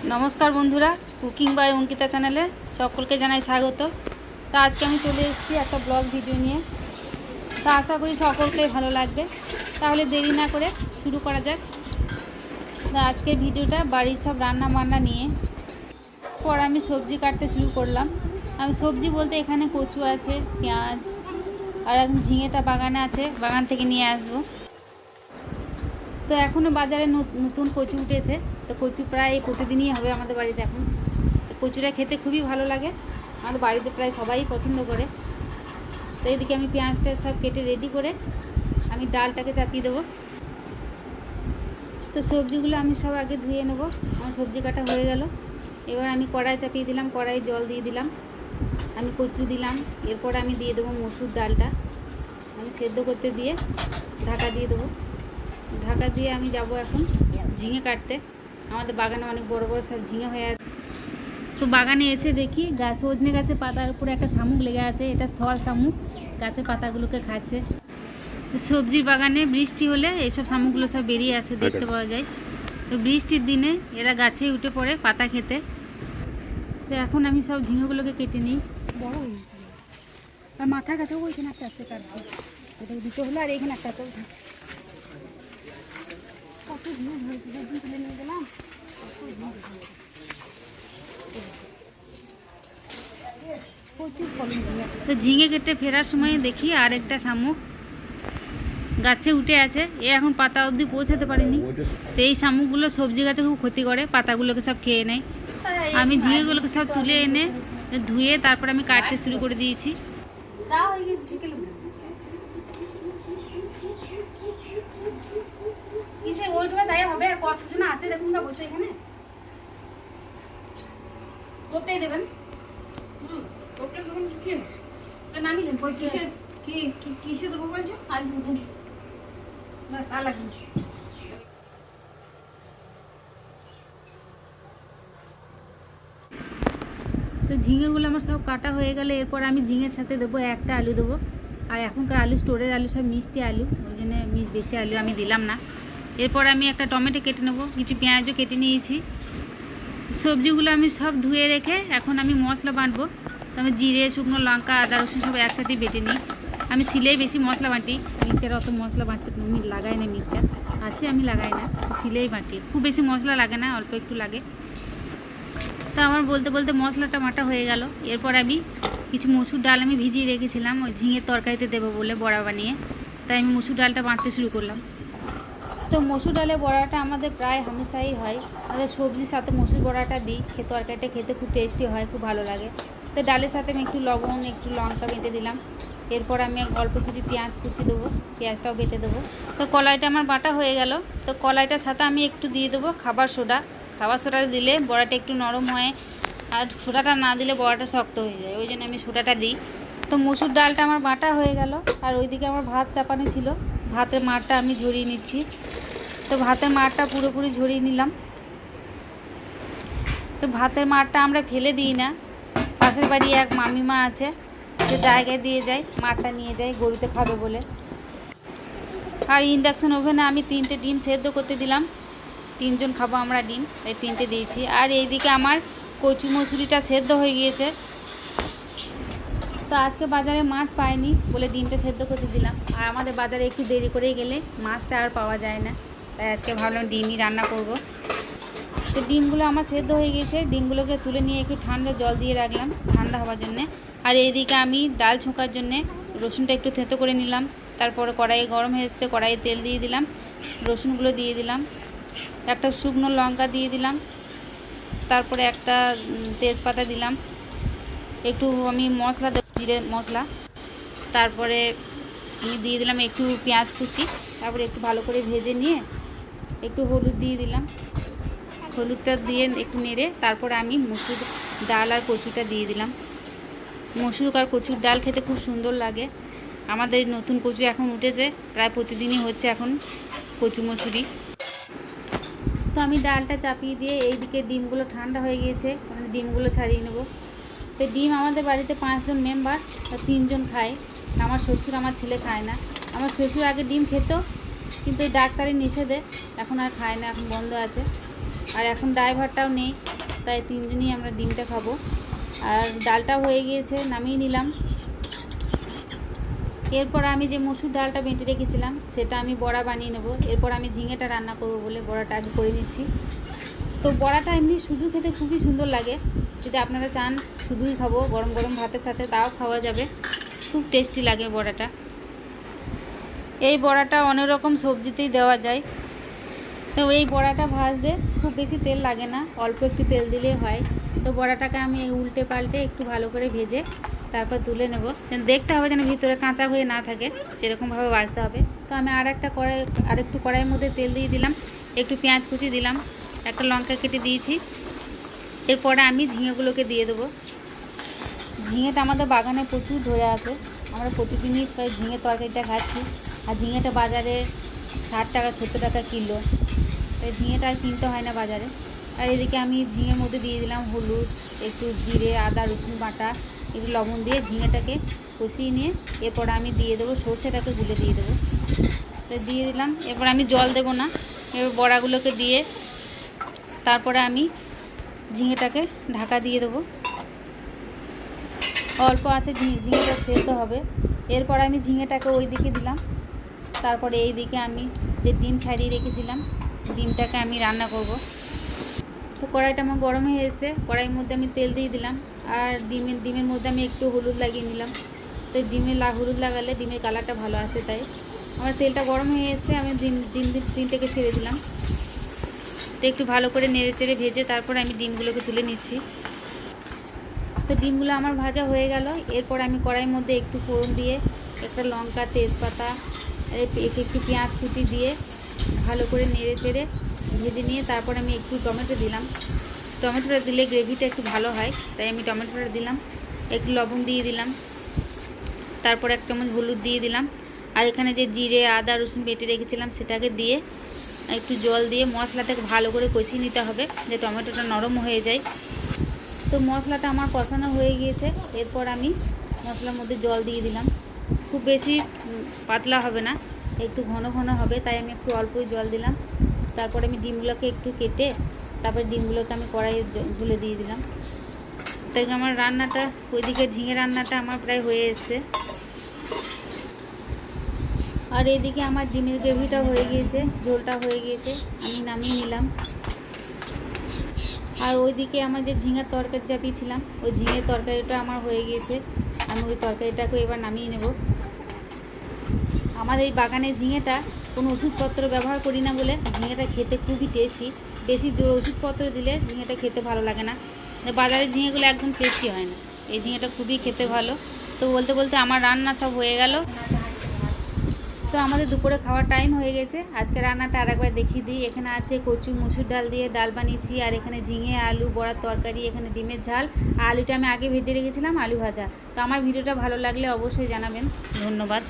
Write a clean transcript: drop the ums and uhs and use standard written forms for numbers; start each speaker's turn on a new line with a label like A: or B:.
A: নমস্কার বন্ধুরা, cooking by Ankita চ্যানেলে সকলকে জানাই স্বাগত। তা আজকে আমি চলে এসেছি একটা ব্লগ ভিডিও নিয়ে। তা আশা করি সকলকে ভালো লাগবে। তাহলে দেরি না করে শুরু করা যাক। তা আজকের ভিডিওটা বাড়ির সব রান্না বান্না নিয়ে। পর আমি সবজি কাটতে শুরু করলাম। আমি সবজি বলতে এখানে কচু আছে, পেঁয়াজ, আর এখন ঝিঙেটা বাগানে আছে, বাগান থেকে নিয়ে আসবো। তো এখনও বাজারে নতুন কচু উঠেছে। তো কচু প্রায় প্রতিদিনই হবে আমাদের বাড়িতে এখন। কচুটা খেতে খুবই ভালো লাগে, আমাদের বাড়িতে প্রায় সবাই পছন্দ করে। তো এদিকে আমি পেঁয়াজটা সব কেটে রেডি করে আমি ডালটাকে চাপিয়ে দেবো। তো সবজিগুলো আমি সব আগে ধুয়ে নেব। আমার সবজি কাটা হয়ে গেল। এবার আমি কড়াই চাপিয়ে দিলাম, কড়াই জল দিয়ে দিলাম, আমি কচু দিলাম। এরপর আমি দিয়ে দেবো মসুর ডালটা, আমি সেদ্ধ করতে দিয়ে ঢাকা দিয়ে দেবো। ঢাকা দিয়ে আমি যাব এখন ঝিঙে কাটতে। আমাদের বাগানে অনেক বড় বড় সব ঝিঙে হয়ে আছে। তো বাগানে এসে দেখি সজনে গাছে পাতার উপরে একটা শামুক লেগে আছে। এটা স্থল শামুক, গাছের পাতাগুলোকে খাচ্ছে। সবজির বাগানে বৃষ্টি হলে এইসব শামুকগুলো সব বেরিয়ে আসে, দেখতে পাওয়া যায়। তো বৃষ্টির দিনে এরা গাছে উঠে পড়ে পাতা খেতে। তো এখন আমি সব ঝিঙেগুলোকে কেটে নিই।
B: বড় হয়ে গেছে আর মাথার কাছেও ওইখানে একটা আছে, তার ওটাও দিতে হলো। আর এখানে একটা আছে, কত ঝিঙে ধরেছে, সেদিন তুলে নিয়ে গেলাম। প্রচুর ফলন ঝিঙে।
A: তো ঝিঙে কেটে ফেরার সময় দেখি আর একটা শামুক গাছে উঠে আছে। এ এখন পাতা অবধি পৌঁছাতে পারেনি। তো এই শামুকগুলো সবজি গাছে খুব ক্ষতি করে, পাতাগুলোকে সব খেয়ে নেয়। আমি ঝিঙেগুলোকে সব তুলে এনে ধুয়ে তারপর আমি কাটতে শুরু করে দিয়েছি।
B: চা হয়ে গেছে, কিসে ওইটা যাই হবে। আর কতজন আছে দেখুন না বসে এখানে। টোপটাই দেবেন, টোপটা দেবেন। কি নামিলেন কিসে, কিসে দেবো বলছো? আলু দেবেন, বাস আর লাগবে।
A: তো ঝিঙেগুলো আমার সব কাটা হয়ে গেলে এরপর আমি ঝিঙের সাথে দেবো একটা আলু দেবো। আর এখনকার আলু স্টোরের আলু সব মিষ্টি আলু, ওই জন্য বেশি আলু আমি দিলাম না। এরপর আমি একটা টমেটো কেটে নেবো, কিছু পেঁয়াজও কেটে নিয়েছি। সবজিগুলো আমি সব ধুয়ে রেখে এখন আমি মশলা বাটবো। তো আমি জিরে, শুকনো লঙ্কা, আদা, রসুন সব একসাথেই বেটে নিই। আমি সিলেই বেশি মশলা বাটি, মিক্সচার অত মশলা বাটতে আমি লাগাই না। মিক্সচার আছে, আমি লাগাই না, সিলেই বাটি। খুব বেশি মশলা লাগে না, অল্প একটু লাগে। তো আমার বলতে বলতে মশলাটা বাটা হয়ে গেল। এরপর আমি কিছু মসুর ডাল আমি ভিজিয়ে রেখেছিলাম ওই ঝিঙের তরকারিতে দেবো বলে, বড়া বানিয়ে। তাই আমি মসুর ডালটা বাঁধতে শুরু করলাম। তো মসুর ডালের বড়াটা আমাদের প্রায় হামেশাই হয়। আমাদের সবজির সাথে মসুর বড়াটা দিই, তরকারিটা খেতে খুব টেস্টি হয়, খুব ভালো লাগে। তো ডালের সাথে আমি একটু লবণ, একটু লঙ্কা বেটে দিলাম। এরপর আমি অল্প কিছু পেঁয়াজ কুচি দেবো, পেঁয়াজটাও বেটে দেবো। তো কলাইটা আমার বাটা হয়ে গেল। তো কলাইটার সাথে আমি একটু দিয়ে দেবো খাবার সোডা। খাবার সোডা দিলে বড়াটা একটু নরম হয়, আর সোডাটা না দিলে বড়াটা শক্ত হয়ে যায়, ওই জন্য আমি সোডাটা দিই। তো মসুর ডালটা আমার বাটা হয়ে গেল। আর ওইদিকে আমার ভাত চাপানো ছিল, ভাতের মাড়টা আমি ঝরিয়ে নিচ্ছি। তো ভাতের মাড়টা পুরোপুরি ঝরিয়ে নিলাম। তো ভাতের মাড়টা আমরা ফেলে দিই না, পাশের বাড়ি এক মামিমা আছে, যে জায়গায় দিয়ে যায়, মাড়টা নিয়ে যায় গরুতে খাবে বলে। আর ইন্ডাকশন ওভেনে আমি 3টে ডিম সেদ্ধ করতে দিলাম। 3 জন খাবো আমরা ডিম, তাই 3টে দিয়েছি। আর এইদিকে আমার কচু মসুরিটা সেদ্ধ হয়ে গিয়েছে। তো আজকে বাজারে মাছ পাইনি বলে ডিমটা সেদ্ধ করতে দিলাম। আর আমাদের বাজারে একটু দেরি করে গেলে মাছটা আর পাওয়া যায় না, তাই আজকে ভাবলাম ডিমই রান্না করব। তো ডিমগুলো আমার সেদ্ধ হয়ে গিয়েছে, ডিমগুলোকে তুলে নিয়ে একটু ঠান্ডা জল দিয়ে রাখলাম ঠান্ডা হওয়ার জন্যে। আর এইদিকে আমি ডাল ছোঁকার জন্যে রসুনটা একটু থেঁতো করে নিলাম। তারপরে কড়াই গরম হয়ে এসছে, কড়াইয়ে তেল দিয়ে দিলাম, রসুনগুলো দিয়ে দিলাম, একটা শুকনো লঙ্কা দিয়ে দিলাম, তারপরে একটা তেজপাতা দিলাম, একটু আমি মশলা দেবো, জিরে মশলা। তারপরে আমি দিয়ে দিলাম একটু পেঁয়াজ কুচি। তারপরে একটু ভালো করে ভেজে নিয়ে একটু হলুদ দিয়ে দিলাম, হলুদটা দিয়ে একটু নেড়ে তারপরে আমি মসুর ডাল আর কচুটা দিয়ে দিলাম। মসুর আর কচুর ডাল খেতে খুব সুন্দর লাগে। আমাদের নতুন কচু এখন উঠেছে, প্রায় প্রতিদিনই হচ্ছে এখন কচু মসুরি। তো আমি ডালটা চাপিয়ে দিয়ে এইদিকে ডিমগুলো ঠান্ডা হয়ে গিয়েছে, আমি ডিমগুলো ছাড়িয়ে নেব। তো ডিম আমাদের বাড়িতে 5 জন মেম্বার, 3 জন খায়। আমার শ্বশুর, আমার ছেলে খায় না। আমার শ্বশুর আগে ডিম খেত, কিন্তু ডাক্তারের নিষেধে এখন আর খায় না, এখন বন্ধ আছে। আর এখন ড্রাইভারটাও নেই, তাই তিনজনই আমরা ডিমটা খাবো। আর ডালটা হয়ে গিয়েছে, নামিয়ে নিলাম। এরপর আমি যে মসুর ডালটা বেটে রেখেছিলাম সেটা আমি বড়া বানিয়ে নেব। এরপর আমি ঝিঙেটা রান্না করব বলে বড়াটা আগে করে নিচ্ছি। তো বড়াটা এমনি শুধু খেতে খুবই সুন্দর লাগে, যদি আপনারা চান শুধুই খাবো গরম গরম ভাতের সাথে তাও খাওয়া যাবে, খুব টেস্টি লাগে বড়াটা। এই বড়াটা অনেক রকম সবজিতেই দেওয়া যায়। তো এই বড়াটা ভাজতে খুব বেশি তেল লাগে না, অল্প একটু তেল দিলেই হয়। তো বড়াটাকে আমি উল্টে পাল্টে একটু ভালো করে ভেজে তারপর তুলে নেব। দেখতে হবে যেন ভিতরে কাঁচা হয়ে না থাকে, সেরকমভাবে ভাজতে হবে। তো আমি আরেকটু কড়াইয়ের মধ্যে তেল দিয়ে দিলাম, একটু পেঁয়াজ কুচি দিলাম, একটা লঙ্কা কেটে দিয়েছি। এরপরে আমি ঝিঙেগুলোকে দিয়ে দেবো। ঝিঙেটা আমাদের বাগানে প্রচুর ধরে আছে, আমরা প্রতিদিনই প্রায় ঝিঙে তরকারিটা খাচ্ছি। আর ঝিঙেটা বাজারে 60 টাকা 70 টাকা কিলো, তাই ঝিঙেটা আর কিনতে হয় না বাজারে। আর এদিকে আমি ঝিঙের মধ্যে দিয়ে দিলাম হলুদ, একটু জিরে, আদা রসুন বাটা, একটু লবণ দিয়ে ঝিঙেটাকে কষিয়ে নিয়ে এরপর আমি দিয়ে দেবো সর্ষেটাকে গুলে দিয়ে দেবো। তাই দিয়ে দিলাম। এরপর আমি জল দেবো না, এবার বড়াগুলোকে দিয়ে তারপরে আমি ঝিঙেটাকে ঢাকা দিয়ে দেবো। অল্প আছে ঝিঙেটা সেদ্ধ হবে। এরপর আমি ঝিঙেটাকে ওই দিকে দিলাম, তারপরে এই দিকে আমি যে ডিম ছাড়িয়ে রেখেছিলাম ডিমটাকে আমি রান্না করব। তো কড়াইটা আমার গরম হয়ে এসেছে, কড়াইয়ের মধ্যে আমি তেল দিয়ে দিলাম। আর ডিমের মধ্যে আমি একটু হলুদ লাগিয়ে নিলাম। তো হলুদ লাগালে ডিমের কালারটা ভালো আসে, তাই আমার তেলটা গরম হয়ে এসেছে। আমি ডিমটাকে ছেড়ে দিলাম। তো একটু ভালো করে নেড়ে চেড়ে ভেজে তারপর আমি ডিমগুলোকে তুলে নিচ্ছি। তো ডিমগুলো আমার ভাজা হয়ে গেল। এরপর আমি কড়াইয়ের মধ্যে একটু ফোড়ন দিয়ে একটা লঙ্কা, তেজপাতা, একটু পেঁয়াজ কুচি দিয়ে ভালো করে নেড়ে চেড়ে ভেজে নিয়ে তারপর আমি একটু টমেটো দিলাম। টমেটোটা দিলে গ্রেভিটা একটু ভালো হয়, তাই আমি টমেটোটা দিলাম। একটু লবণ দিয়ে দিলাম, তারপর 1 চামচ হলুদ দিয়ে দিলাম। আর এখানে যে জিরে, আদা রসুন বেটে রেখেছিলাম সেটাকে দিয়ে একটু জল দিয়ে মশলাটাকে ভালো করে কষিয়ে নিতে হবে, যে টমেটোটা নরম হয়ে যায়। তো মশলাটা আমার কষানো হয়ে গিয়েছে। এরপর আমি মশলার মধ্যে জল দিয়ে দিলাম। খুব বেশি পাতলা হবে না, একটু ঘন ঘন হবে, তাই আমি একটু অল্পই জল দিলাম। তারপরে আমি ডিমগুলোকে একটু কেটে তারপরে ডিমগুলোকে আমি কড়াইয়ে ঢেলে দিয়ে দিলাম। তাই আমার রান্নাটা ওইদিকে ঝিঙে রান্নাটা আমার প্রায় হয়ে এসছে। আর এদিকে আমার ডিমের গ্রেভিটা হয়ে গিয়েছে, ঝোলটা হয়ে গিয়েছে, আমি নামিয়ে নিলাম। আর ওইদিকে আমার যে ঝিঙের তরকারি চাপিয়েছিলাম ওই ঝিঙের তরকারিটা আমার হয়ে গিয়েছে, আমি ওই তরকারিটাকে এবার নামিয়ে নেব। আমাদের এই বাগানের ঝিঙেটা কোনো ওষুধপত্র ব্যবহার করি না বলে ঝিঙেটা খেতে খুবই টেস্টি। বেশি ওষুধপত্র দিলে ঝিঙেটা খেতে ভালো লাগে না, বাজারের ঝিঙেগুলো একদম টেস্টি হয় না। এই ঝিঙেটা খুবই খেতে ভালো। তো বলতে বলতে আমার রান্না সব হয়ে গেল। তো আমাদের দুপুরে খাওয়ার টাইম হয়ে গেছে। আজকে রান্নাটা আরেকবার দেখিয়ে দিই। এখানে আছে কচু মসুর ডাল দিয়ে ডাল বানিয়েছি, আর এখানে ঝিঙে আলু বড়ার তরকারি, এখানে ডিমের ঝাল, আর আলুটা আমি আগে ভেজে রেখেছিলাম আলু ভাজা। তো আমার ভিডিওটা ভালো লাগলে অবশ্যই জানাবেন। ধন্যবাদ।